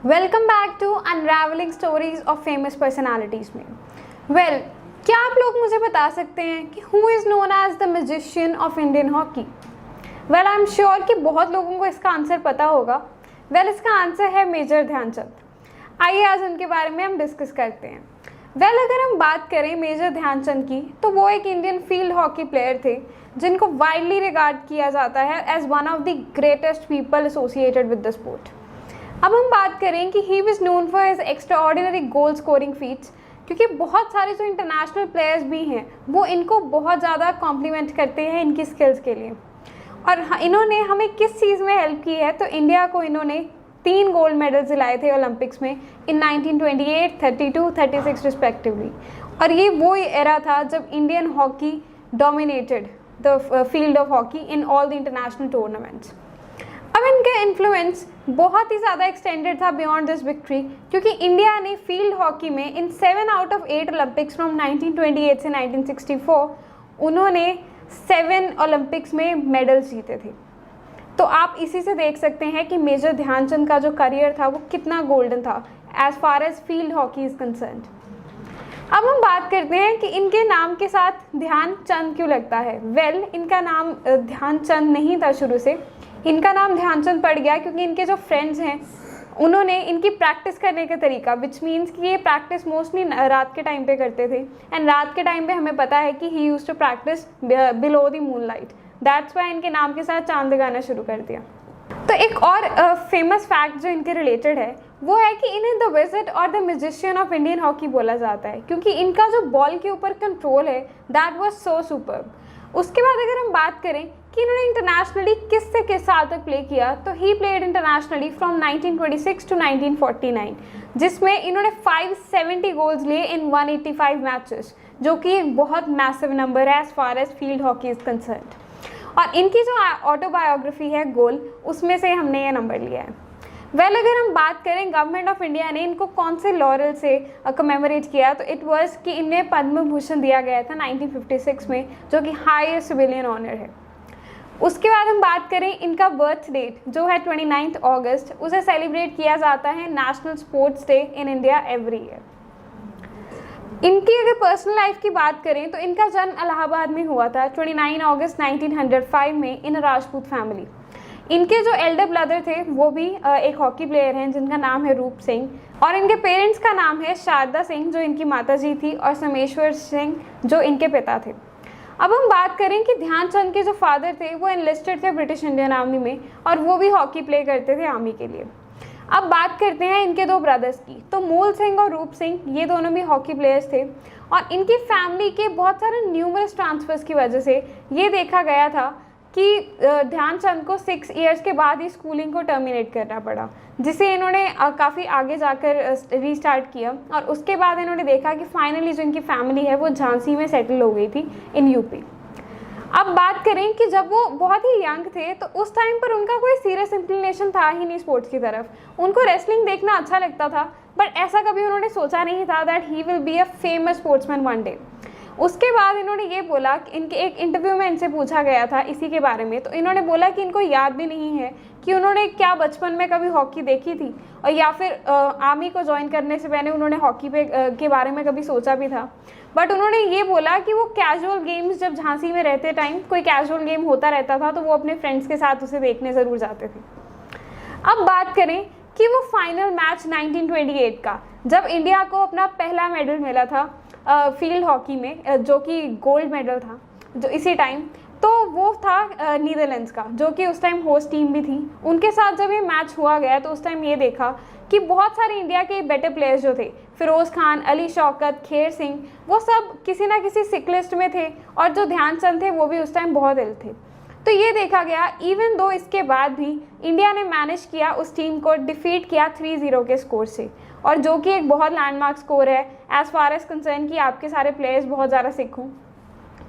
Welcome back to unravelling stories of famous personalities में। क्या आप लोग मुझे बता सकते हैं कि who is known as the magician of Indian hockey? I am sure कि बहुत लोगों को इसका आंसर पता होगा। इसका आंसर है मेजर ध्यानचंद। आइए आज उनके बारे में हम डिस्कस करते हैं। अगर हम बात करें मेजर ध्यानचंद की, तो वो एक इंडियन फील्ड हॉकी प्लेयर थे जिनको वाइडली रिगार्ड किया जाता है as one of the greatest people associated with the sport. अब हम बात करें कि he was known for his extraordinary goal scoring feats, क्योंकि बहुत सारे जो इंटरनेशनल प्लेयर्स भी हैं वो इनको बहुत ज़्यादा कॉम्प्लीमेंट करते हैं इनकी स्किल्स के लिए। और इन्होंने हमें किस चीज़ में हेल्प की है, तो इंडिया को इन्होंने 3 गोल्ड मेडल्स दिलाए थे ओलंपिक्स में इन 1928, 32, 36 रिस्पेक्टिवली। और ये वो एरा था जब Indian hockey dominated the field of hockey in all the international tournaments. अब इनका इन्फ्लुएंस बहुत ही ज़्यादा एक्सटेंडेड था बियॉन्ड दिस विक्ट्री, क्योंकि इंडिया ने फील्ड हॉकी में इन 7 आउट ऑफ 8 ओलंपिक्स फ्रॉम 1928 से 1964 उन्होंने 7 ओलंपिक्स में मेडल्स जीते थे। तो आप इसी से देख सकते हैं कि मेजर ध्यानचंद का जो करियर था वो कितना गोल्डन था as far as field hockey is concerned. अब हम बात करते हैं कि इनके नाम के साथ ध्यानचंद क्यों लगता है। इनका नाम ध्यानचंद नहीं था शुरू से, इनका नाम ध्यानचंद पड़ गया क्योंकि इनके जो फ्रेंड्स हैं उन्होंने इनकी प्रैक्टिस करने का तरीका, विच मीन्स कि ये प्रैक्टिस मोस्टली रात के टाइम पे करते थे। एंड रात के टाइम पे हमें पता है कि he used to practice below the moonlight, that's why इनके नाम के साथ चांद लगाना शुरू कर दिया। तो एक और फेमस फैक्ट जो इनके रिलेटेड है वो है कि इन्हें द विजिट और the musician of Indian hockey बोला जाता है, क्योंकि इनका जो बॉल के ऊपर कंट्रोल है दैट वाज सो सुपर्ब। उसके बाद अगर हम बात करें कि इन्होंने इंटरनेशनली किस से किस साल तक प्ले किया, तो he played internationally from 1926 to 1949, जिसमें इन्होंने 570 गोल्स लिए इन 185 मैचेस, जो कि एक बहुत मैसिव नंबर है as far as field hockey is concerned. और इनकी जो ऑटोबायोग्राफी है गोल, उसमें से हमने ये नंबर लिया है। अगर हम बात करें गवर्नमेंट ऑफ इंडिया ने इनको कौन से लॉरल से कमेमोरेट किया, तो इट वाज कि इन्हें पद्म भूषण दिया गया था 1956 में, जो कि हाईएस्ट सिविलियन ऑनर है। उसके बाद हम बात करें इनका बर्थ डेट जो है 29 अगस्त, उसे सेलिब्रेट किया जाता है national sports day in India every year. इनकी अगर पर्सनल लाइफ की बात करें तो इनका जन्म इलाहाबाद में हुआ था 29 अगस्त 1905 में इन राजपूत फैमिली। इनके जो एल्डर ब्रदर थे वो भी एक हॉकी प्लेयर हैं जिनका नाम है रूप सिंह, और इनके पेरेंट्स का नाम है शारदा सिंह जो इनकी माताजी थी, और समेश्वर सिंह जो इनके पिता थे। अब हम बात करें कि ध्यानचंद के जो फादर थे वो एनलिस्टेड थे ब्रिटिश इंडियन आर्मी में, और वो भी हॉकी प्ले करते थे आर्मी के लिए। अब बात करते हैं इनके 2 ब्रदर्स की, तो मूल सिंह और रूप सिंह ये दोनों भी हॉकी प्लेयर्स थे, और इनकी फैमिली के बहुत सारे न्यूमरस ट्रांसफर्स की वजह से ये देखा गया था कि ध्यानचंद को 6 इयर्स के बाद ही स्कूलिंग को टर्मिनेट करना पड़ा, जिसे इन्होंने काफ़ी आगे जाकर रीस्टार्ट किया। और उसके बाद इन्होंने देखा कि फाइनली जो इनकी फैमिली है वो झांसी में सेटल हो गई थी इन यूपी। अब बात करें कि जब वो बहुत ही यंग थे तो उस टाइम पर उनका कोई सीरियस इंक्लिनेशन था ही नहीं स्पोर्ट्स की तरफ। उनको रेसलिंग देखना अच्छा लगता था, बट ऐसा कभी उन्होंने सोचा नहीं था that he will be a famous sportsman one day. उसके बाद इन्होंने ये बोला कि इनके एक इंटरव्यू में इनसे पूछा गया था इसी के बारे में, तो इन्होंने बोला कि इनको याद भी नहीं है कि उन्होंने क्या बचपन में कभी हॉकी देखी थी, और या फिर आर्मी को ज्वाइन करने से पहले उन्होंने हॉकी के बारे में कभी सोचा भी था। बट उन्होंने ये बोला कि वो कैजुअल गेम्स, जब झांसी में रहते टाइम कोई कैजुअल गेम होता रहता था तो वो अपने फ्रेंड्स के साथ उसे देखने ज़रूर जाते थे। अब बात करें कि वो फाइनल मैच 1928 का, जब इंडिया को अपना पहला मेडल मिला था फील्ड हॉकी में, जो कि गोल्ड मेडल था जो इसी टाइम, तो वो था नीदरलैंड्स का, जो कि उस टाइम होस्ट टीम भी थी। उनके साथ जब ये मैच हुआ गया तो उस टाइम ये देखा कि बहुत सारे इंडिया के बेटर प्लेयर्स जो थे, फिरोज़ खान, अली शौकत, खेर सिंह, वो सब किसी ना किसी सिक लिस्ट में थे, और जो ध्यानचंद थे वो भी उस टाइम बहुत इल थे। तो ये देखा गया इवन दो इसके बाद भी इंडिया ने मैनेज किया उस टीम को डिफीट किया 3-0 के स्कोर से, और जो कि एक बहुत लैंडमार्क स्कोर है एज फार एज कंसर्न कि आपके सारे प्लेयर्स बहुत ज़्यादा सिख हों।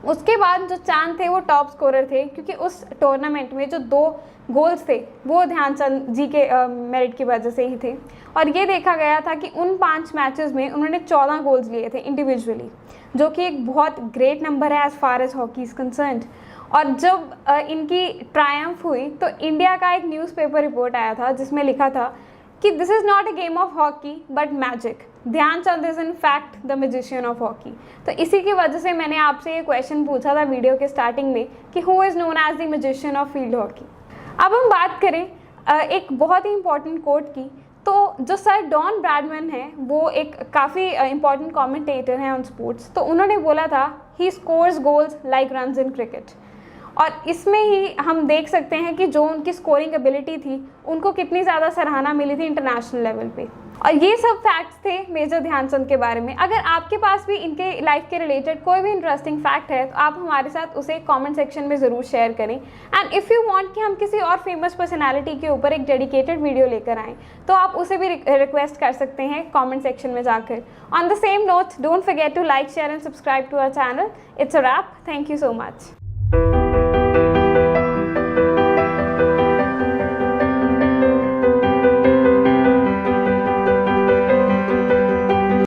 उसके बाद जो चांद थे वो टॉप स्कोरर थे, क्योंकि उस टूर्नामेंट में जो 2 गोल्स थे वो ध्यानचंद जी के मेरिट की वजह से ही थे। और ये देखा गया था कि उन 5 मैचेस में उन्होंने 14 गोल्स लिए थे इंडिविजुअली, जो कि एक बहुत ग्रेट नंबर है as far as hockey is concerned. और जब इनकी ट्रायम्फ हुई तो इंडिया का एक न्यूज़पेपर रिपोर्ट आया था जिसमें लिखा था कि this is not a game of hockey but magic, Dhyanchand is in fact the magician of hockey. तो इसी की वजह से मैंने आपसे ये क्वेश्चन पूछा था वीडियो के स्टार्टिंग में कि who is known as the magician of field hockey. अब हम बात करें एक बहुत ही इंपॉर्टेंट कोट की, तो जो सर डॉन ब्रैडमैन है वो एक काफ़ी इंपॉर्टेंट कमेंटेटर हैं ऑन स्पोर्ट्स, तो उन्होंने बोला था he scores goals like runs in cricket. और इसमें ही हम देख सकते हैं कि जो उनकी स्कोरिंग एबिलिटी थी उनको कितनी ज़्यादा सराहना मिली थी इंटरनेशनल लेवल पे। और ये सब फैक्ट्स थे मेजर ध्यानचंद के बारे में। अगर आपके पास भी इनके लाइफ के रिलेटेड कोई भी इंटरेस्टिंग फैक्ट है तो आप हमारे साथ उसे कमेंट सेक्शन में ज़रूर शेयर करें। एंड इफ़ यू वांट कि हम किसी और फेमस पर्सनालिटी के ऊपर एक डेडिकेटेड वीडियो लेकर आएँ तो आप उसे भी रिक्वेस्ट कर सकते हैं कॉमेंट सेक्शन में जाकर। On the same note, don't forget to like, share and subscribe to our channel. It's a wrap. Thank you so much.